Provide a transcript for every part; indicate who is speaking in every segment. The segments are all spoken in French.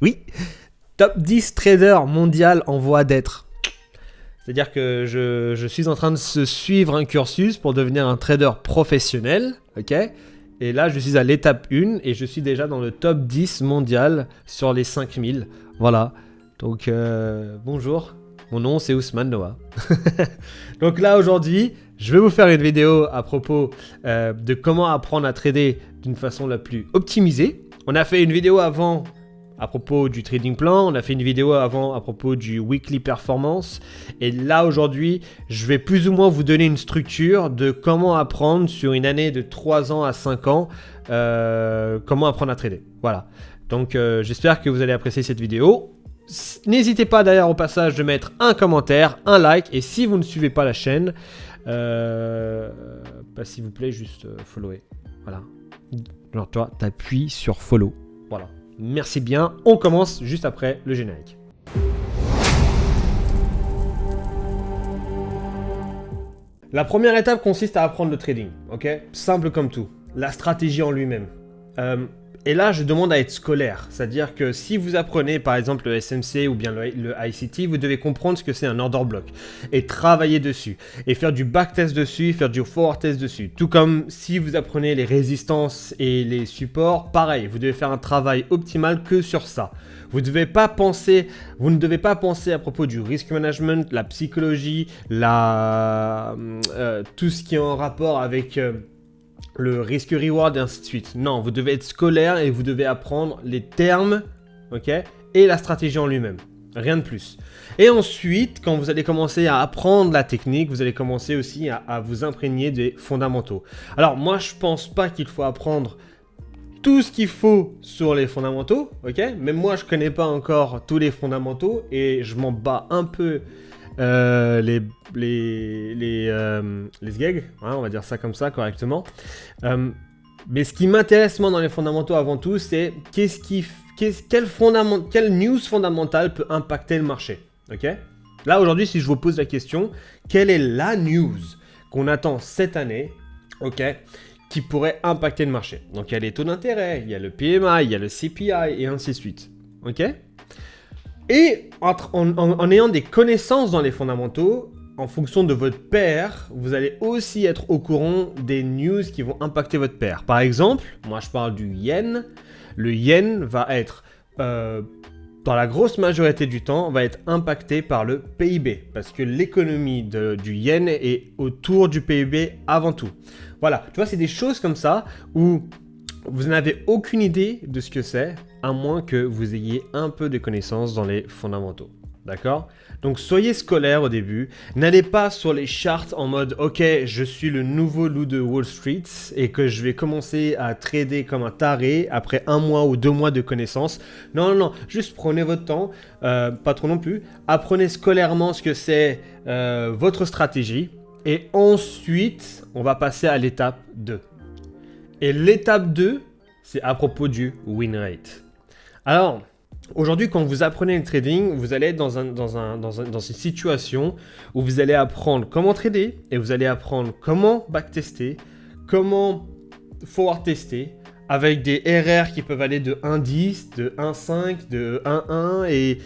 Speaker 1: Oui, top 10 trader mondial en voie d'être. C'est-à-dire que je suis en train de suivre un cursus pour devenir un trader professionnel, ok? Et là, je suis à l'étape 1 et je suis déjà dans le top 10 mondial sur les 5000. Voilà. Donc, bonjour. Mon nom, c'est Ousmane Noah. Donc là, aujourd'hui, je vais vous faire une vidéo à propos de comment apprendre à trader d'une façon la plus optimisée. On a fait une vidéo avant à propos du trading plan, on a fait une vidéo avant à propos du weekly performance. Et là, aujourd'hui, je vais plus ou moins vous donner une structure de comment apprendre sur une année de 3 ans à 5 ans, comment apprendre à trader. Voilà. Donc, j'espère que vous allez apprécier cette vidéo. N'hésitez pas d'ailleurs au passage de mettre un commentaire, un like. Et si vous ne suivez pas la chaîne, s'il vous plaît, juste follower. Voilà. Genre, toi, t'appuies sur follow. Voilà. Merci bien. On commence juste après le générique. La première étape consiste à apprendre le trading. Ok ? Simple comme tout. La stratégie en lui-même. Et là, je demande à être scolaire. C'est-à-dire que si vous apprenez par exemple le SMC ou bien le ICT, vous devez comprendre ce que c'est un order block et travailler dessus. Et faire du backtest dessus, faire du forward test dessus. Tout comme si vous apprenez les résistances et les supports, pareil, vous devez faire un travail optimal que sur ça. Vous ne devez pas penser à propos du risk management, la psychologie, tout ce qui est en rapport avec... le risque reward et ainsi de suite. Non, vous devez être scolaire et vous devez apprendre les termes, ok, et la stratégie en lui-même. Rien de plus. Et ensuite, quand vous allez commencer à apprendre la technique, vous allez commencer aussi à vous imprégner des fondamentaux. Alors, moi, je pense pas qu'il faut apprendre tout ce qu'il faut sur les fondamentaux, ok. Même moi, je connais pas encore tous les fondamentaux et je m'en bats un peu. Les sgags, hein, on va dire ça comme ça correctement. Mais ce qui m'intéresse moi dans les fondamentaux avant tout, c'est quelle news fondamentale peut impacter le marché. Ok ? Là aujourd'hui, si je vous pose la question, quelle est la news qu'on attend cette année, ok, qui pourrait impacter le marché? Donc il y a les taux d'intérêt, il y a le PMI, il y a le CPI et ainsi de suite. Ok ? Et en ayant des connaissances dans les fondamentaux, en fonction de votre paire, vous allez aussi être au courant des news qui vont impacter votre paire. Par exemple, moi je parle du yen. Le yen va être, dans la grosse majorité du temps, va être impacté par le PIB. Parce que l'économie du yen est autour du PIB avant tout. Voilà, tu vois, c'est des choses comme ça où vous n'avez aucune idée de ce que c'est, à moins que vous ayez un peu de connaissances dans les fondamentaux. D'accord ? Donc soyez scolaire au début. N'allez pas sur les charts en mode « Ok, je suis le nouveau loup de Wall Street et que je vais commencer à trader comme un taré après 1 mois ou 2 mois de connaissances. » Non, non, non. Juste prenez votre temps. Pas trop non plus. Apprenez scolairement ce que c'est votre stratégie. Et ensuite, on va passer à l'étape 2. Et l'étape 2, c'est à propos du win rate. Alors, aujourd'hui, quand vous apprenez le trading, vous allez être dans une situation où vous allez apprendre comment trader et vous allez apprendre comment backtester, comment forward tester, avec des RR qui peuvent aller de 1,10, de 1,5, de 1,1 et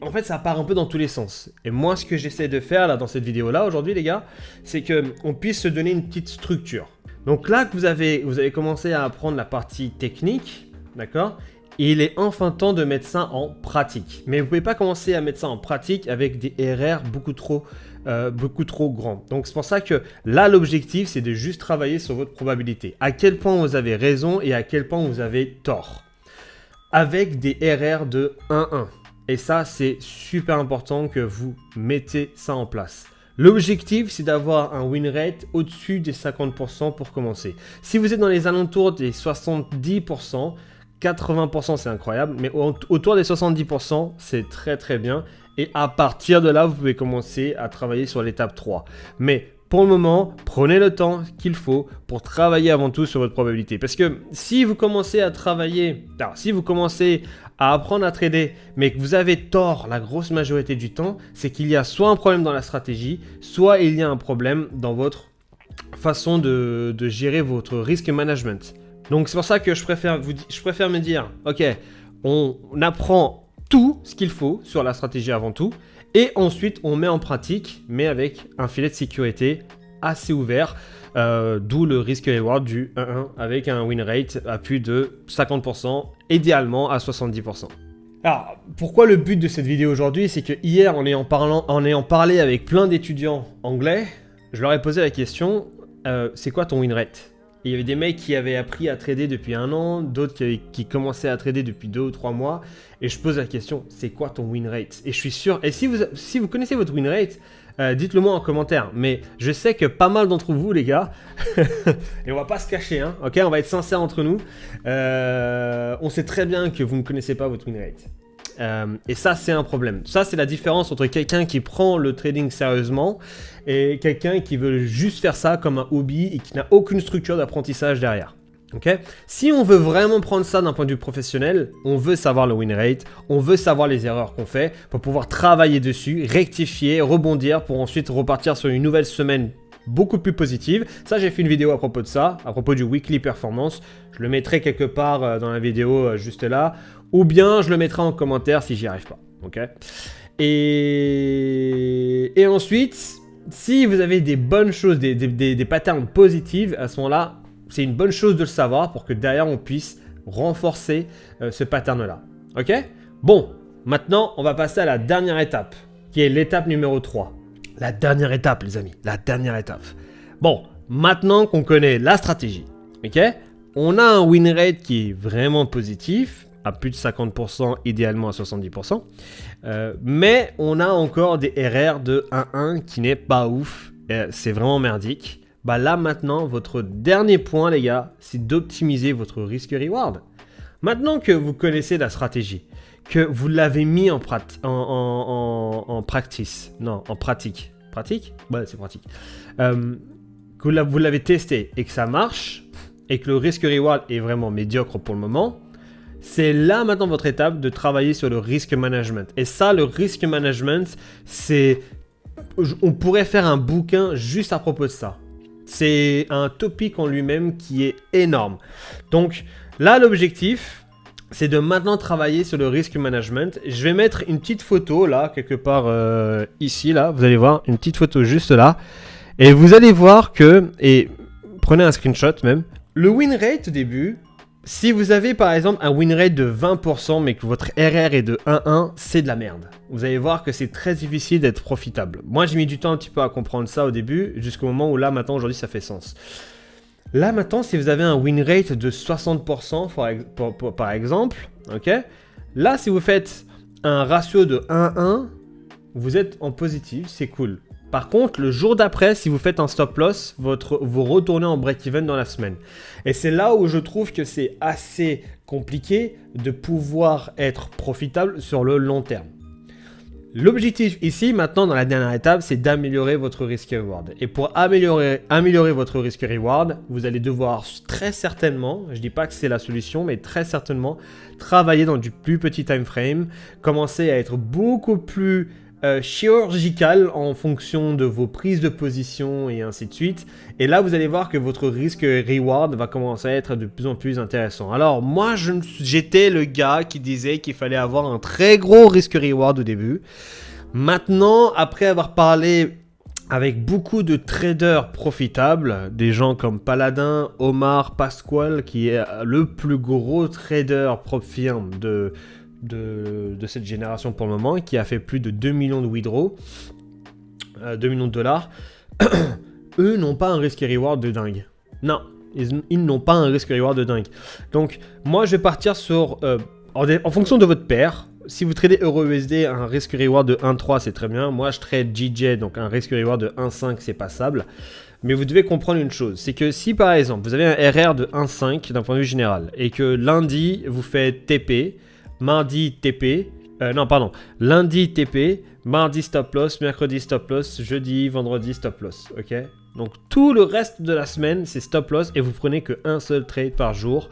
Speaker 1: en fait, ça part un peu dans tous les sens. Et moi, ce que j'essaie de faire là dans cette vidéo-là aujourd'hui, les gars, c'est qu'on puisse se donner une petite structure. Donc là que vous avez commencé à apprendre la partie technique, d'accord ? Et il est enfin temps de mettre ça en pratique. Mais vous ne pouvez pas commencer à mettre ça en pratique avec des RR beaucoup trop grands. Donc c'est pour ça que là, l'objectif, c'est de juste travailler sur votre probabilité. À quel point vous avez raison et à quel point vous avez tort. Avec des RR de 1,1. Et ça, c'est super important que vous mettez ça en place. L'objectif, c'est d'avoir un win rate au-dessus des 50% pour commencer. Si vous êtes dans les alentours des 70%, 80% c'est incroyable, mais autour des 70%, c'est très très bien. Et à partir de là, vous pouvez commencer à travailler sur l'étape 3. Mais pour le moment, prenez le temps qu'il faut pour travailler avant tout sur votre probabilité. Parce que si vous commencez à travailler, si vous commencez à apprendre à trader, mais que vous avez tort la grosse majorité du temps, c'est qu'il y a soit un problème dans la stratégie, soit il y a un problème dans votre façon de gérer votre risk management. Donc c'est pour ça que je préfère me dire, ok, on apprend tout ce qu'il faut sur la stratégie avant tout, et ensuite on met en pratique, mais avec un filet de sécurité assez ouvert, d'où le risque-reward du 1-1 avec un win rate à plus de 50%, idéalement à 70%. Alors, pourquoi le but de cette vidéo aujourd'hui, c'est que hier, en ayant parlé avec plein d'étudiants anglais, je leur ai posé la question, c'est quoi ton win rate? Et il y avait des mecs qui avaient appris à trader depuis 1 an, d'autres qui commençaient à trader depuis 2 ou 3 mois, et je pose la question, c'est quoi ton win rate? Et je suis sûr, et si vous connaissez votre win rate, dites-le moi en commentaire, mais je sais que pas mal d'entre vous, les gars, et on va pas se cacher, hein, ok, on va être sincères entre nous, on sait très bien que vous ne connaissez pas votre win rate. Et ça, c'est un problème. Ça, c'est la différence entre quelqu'un qui prend le trading sérieusement et quelqu'un qui veut juste faire ça comme un hobby et qui n'a aucune structure d'apprentissage derrière. Okay. Si on veut vraiment prendre ça d'un point de vue professionnel, on veut savoir le win rate, on veut savoir les erreurs qu'on fait pour pouvoir travailler dessus, rectifier, rebondir pour ensuite repartir sur une nouvelle semaine beaucoup plus positive. Ça, j'ai fait une vidéo à propos de ça, à propos du weekly performance. Je le mettrai quelque part dans la vidéo juste là, ou bien je le mettrai en commentaire si j'y arrive pas. Okay. Et ensuite, si vous avez des bonnes choses, des patterns positifs, à ce moment-là, c'est une bonne chose de le savoir pour que derrière on puisse renforcer ce pattern-là. Ok? Bon, maintenant on va passer à la dernière étape, qui est l'étape numéro 3. La dernière étape, les amis, la dernière étape. Bon, maintenant qu'on connaît la stratégie, ok? On a un win rate qui est vraiment positif, à plus de 50%, idéalement à 70%. Mais on a encore des RR de 1-1 qui n'est pas ouf, c'est vraiment merdique. Bah là maintenant, votre dernier point les gars, c'est d'optimiser votre risque-reward. Maintenant que vous connaissez la stratégie, que vous l'avez mis en pratique, ouais c'est pratique, que vous l'avez testé et que ça marche, et que le risque-reward est vraiment médiocre pour le moment, c'est là maintenant votre étape de travailler sur le risk management. Et ça, le risk management, c'est... On pourrait faire un bouquin juste à propos de ça. C'est un topic en lui-même qui est énorme. Donc là, l'objectif, c'est de maintenant travailler sur le risk management. Je vais mettre une petite photo là, quelque part ici, là. Vous allez voir, une petite photo juste là. Et vous allez voir que, et prenez un screenshot même, le win rate au début, si vous avez par exemple un win rate de 20% mais que votre RR est de 1-1, c'est de la merde. Vous allez voir que c'est très difficile d'être profitable. Moi j'ai mis du temps un petit peu à comprendre ça au début, jusqu'au moment où là maintenant aujourd'hui ça fait sens. Là maintenant si vous avez un win rate de 60% par exemple, ok, là si vous faites un ratio de 1-1, vous êtes en positif, c'est cool. Par contre, le jour d'après, si vous faites un stop loss, vous retournez en break-even dans la semaine. Et c'est là où je trouve que c'est assez compliqué de pouvoir être profitable sur le long terme. L'objectif ici, maintenant, dans la dernière étape, c'est d'améliorer votre risque-reward. Et pour améliorer votre risque-reward, vous allez devoir très certainement, je ne dis pas que c'est la solution, mais très certainement, travailler dans du plus petit time frame, commencer à être beaucoup plus chirurgical en fonction de vos prises de position et ainsi de suite. Et là, vous allez voir que votre risque-reward va commencer à être de plus en plus intéressant. Alors, moi, j'étais le gars qui disait qu'il fallait avoir un très gros risque-reward au début. Maintenant, après avoir parlé avec beaucoup de traders profitables, des gens comme Paladin, Omar, Pasquale, qui est le plus gros trader prop firm de cette génération pour le moment, qui a fait plus de 2 millions de withdraw, 2 millions de dollars, eux n'ont pas un risque-reward de dingue. Non, ils n'ont pas un risque-reward de dingue. Donc, moi, je vais partir sur, en fonction de votre paire. Si vous tradez EURUSD, un risque-reward de 1,3, c'est très bien. Moi, je trade GJ, donc un risque-reward de 1,5, c'est passable. Mais vous devez comprendre une chose, c'est que si par exemple, vous avez un RR de 1,5 d'un point de vue général, et que lundi, vous faites TP, mardi TP, lundi TP, mardi stop loss, mercredi stop loss, jeudi, vendredi stop loss, ok? Donc tout le reste de la semaine, c'est stop loss et vous prenez qu'un seul trade par jour.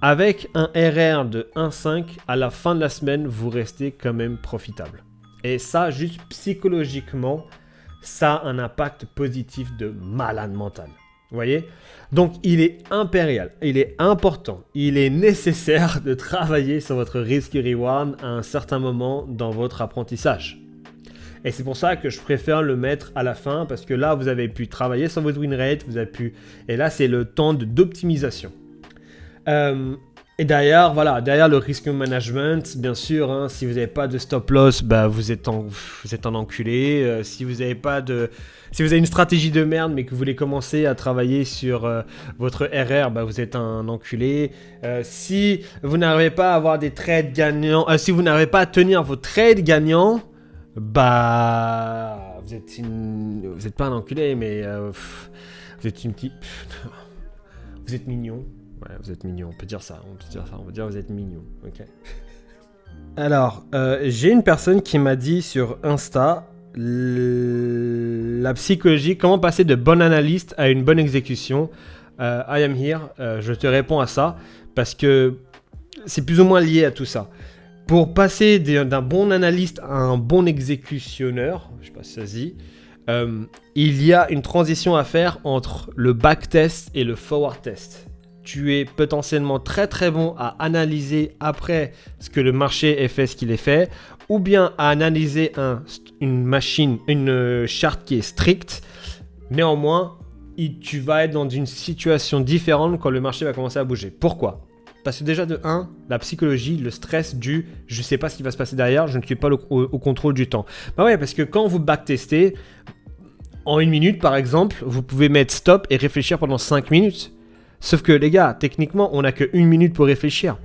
Speaker 1: Avec un RR de 1,5, à la fin de la semaine, vous restez quand même profitable. Et ça, juste psychologiquement, ça a un impact positif de malade mental. Vous voyez? Donc, il est impérial, il est important, il est nécessaire de travailler sur votre risk et reward à un certain moment dans votre apprentissage. Et c'est pour ça que je préfère le mettre à la fin, parce que là, vous avez pu travailler sur votre win rate, vous avez pu... Et là, c'est le temps d'optimisation. Et derrière, voilà, derrière le risk management, bien sûr, hein, si vous n'avez pas de stop loss, bah, vous êtes un enculé. Si vous avez une stratégie de merde, mais que vous voulez commencer à travailler sur votre RR, bah, vous êtes un enculé. Si vous n'arrivez pas à avoir des trades gagnants, si vous n'arrivez pas à tenir vos trades gagnants, bah, vous êtes pas un enculé, mais vous êtes une petite, vous êtes mignon. Ouais, vous êtes mignon, on peut dire ça, on va dire vous êtes mignon, ok. Alors, j'ai une personne qui m'a dit sur Insta, la psychologie, comment passer de bon analyste à une bonne exécution. I am here, je te réponds à ça, parce que c'est plus ou moins lié à tout ça. Pour passer d'un bon analyste à un bon exécutionneur, je sais pas si ça se dit, il y a une transition à faire entre le backtest et le forward test. Tu es potentiellement très très bon à analyser après ce que le marché ait fait, ce qu'il ait fait, ou bien à analyser une charte qui est stricte. Néanmoins, tu vas être dans une situation différente quand le marché va commencer à bouger. Pourquoi ? Parce que déjà de 1, la psychologie, le stress du « je ne sais pas ce qui va se passer derrière, je ne suis pas au contrôle du temps ». Bah ouais, parce que quand vous backtestez, en 1 minute par exemple, vous pouvez mettre stop et réfléchir pendant 5 minutes. Sauf que les gars, techniquement, on n'a que 1 minute pour réfléchir.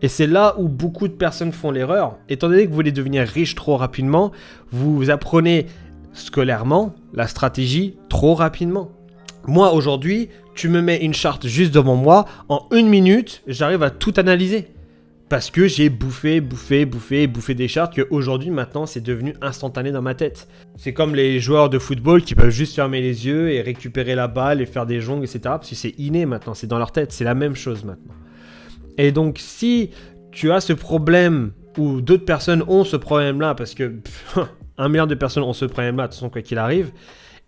Speaker 1: Et c'est là où beaucoup de personnes font l'erreur. Étant donné que vous voulez devenir riche trop rapidement, vous apprenez scolairement la stratégie trop rapidement. Moi, aujourd'hui, tu me mets une charte juste devant moi, en 1 minute, j'arrive à tout analyser. Parce que j'ai bouffé des chartes qu'aujourd'hui, maintenant, c'est devenu instantané dans ma tête. C'est comme les joueurs de football qui peuvent juste fermer les yeux et récupérer la balle et faire des jongles, etc. Parce que c'est inné maintenant, c'est dans leur tête, c'est la même chose maintenant. Et donc, si tu as ce problème, ou d'autres personnes ont ce problème-là, parce que 1 milliard de personnes ont ce problème-là, de toute façon, quoi qu'il arrive,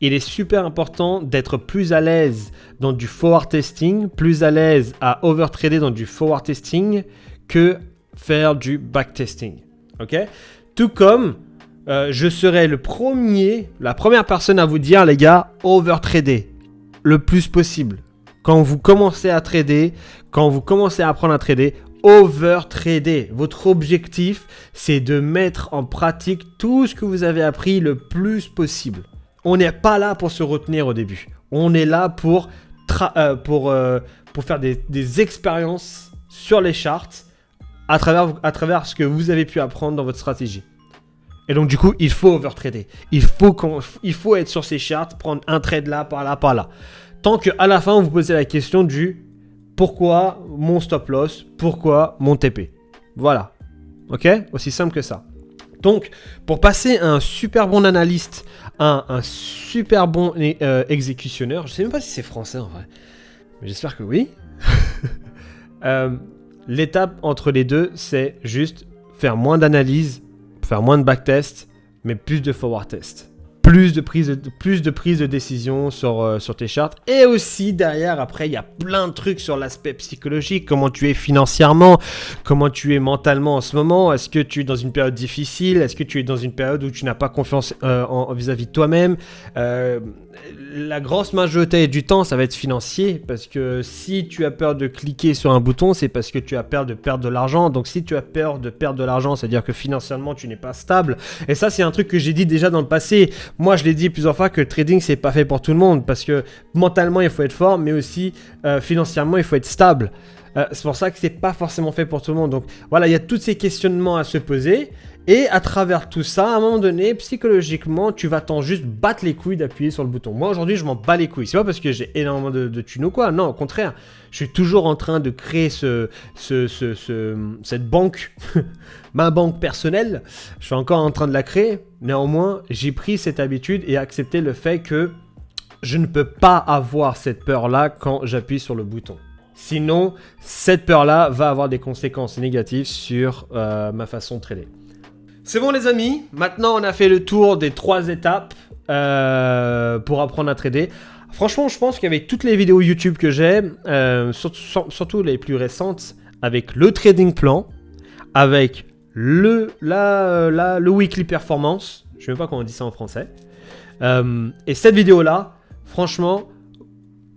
Speaker 1: il est super important d'être plus à l'aise dans du forward testing, plus à l'aise à overtrader dans du forward testing, que faire du backtesting, ok? Tout comme je serai la première personne à vous dire, les gars, overtrader le plus possible. Quand vous commencez à trader, quand vous commencez à apprendre à trader, overtrader. Votre objectif, c'est de mettre en pratique tout ce que vous avez appris le plus possible. On n'est pas là pour se retenir au début. On est là pour faire des expériences sur les charts à travers ce que vous avez pu apprendre dans votre stratégie. Et donc du coup, il faut overtrader. Il faut être sur ces charts, prendre un trade là, par là. Tant qu'à la fin, vous posez la question du pourquoi mon stop loss, pourquoi mon TP. Voilà. Ok ? Aussi simple que ça. Donc, pour passer à un super bon analyste, à un super bon exécutionneur, je ne sais même pas si c'est français en vrai, mais j'espère que oui. L'étape entre les deux, c'est juste faire moins d'analyse, faire moins de backtest, mais plus de forward test. Plus de prise de décision sur tes charts. Et aussi, derrière, après, il y a plein de trucs sur l'aspect psychologique. Comment tu es financièrement, comment tu es mentalement en ce moment. Est-ce que tu es dans une période difficile? Est-ce que tu es dans une période où tu n'as pas confiance vis-à-vis de toi-même? La grosse majorité du temps, ça va être financier. Parce que si tu as peur de cliquer sur un bouton, c'est parce que tu as peur de perdre de l'argent. Donc, si tu as peur de perdre de l'argent, c'est-à-dire que financièrement, tu n'es pas stable. Et ça, c'est un truc que j'ai dit déjà dans le passé. Moi, je l'ai dit plusieurs fois que le trading, c'est pas fait pour tout le monde parce que mentalement, il faut être fort, mais aussi financièrement, il faut être stable. C'est pour ça que c'est pas forcément fait pour tout le monde. Donc voilà, il y a tous ces questionnements à se poser. Et à travers tout ça, à un moment donné, psychologiquement, tu vas juste battre les couilles d'appuyer sur le bouton. Moi, aujourd'hui, je m'en bats les couilles. C'est pas parce que j'ai énormément de thunes ou quoi. Non, au contraire. Je suis toujours en train de créer cette banque, ma banque personnelle. Je suis encore en train de la créer. Néanmoins, j'ai pris cette habitude et accepté le fait que je ne peux pas avoir cette peur-là quand j'appuie sur le bouton. Sinon, cette peur-là va avoir des conséquences négatives sur ma façon de trader. C'est bon les amis, maintenant on a fait le tour des 3 étapes pour apprendre à trader. Franchement, je pense qu'avec toutes les vidéos YouTube que j'ai, surtout les plus récentes, avec le trading plan, avec le weekly performance, je ne sais même pas comment on dit ça en français, et cette vidéo-là, franchement,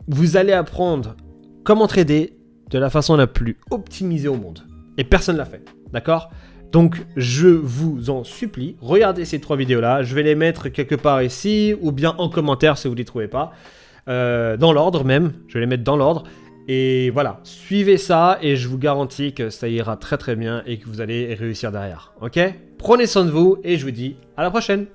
Speaker 1: vous allez apprendre comment trader de la façon la plus optimisée au monde. Et personne ne l'a fait, d'accord? Donc, je vous en supplie, regardez ces 3 vidéos-là. Je vais les mettre quelque part ici, ou bien en commentaire si vous ne les trouvez pas. Dans l'ordre même, je vais les mettre dans l'ordre. Et voilà, suivez ça et je vous garantis que ça ira très très bien et que vous allez réussir derrière. Ok? Prenez soin de vous et je vous dis à la prochaine.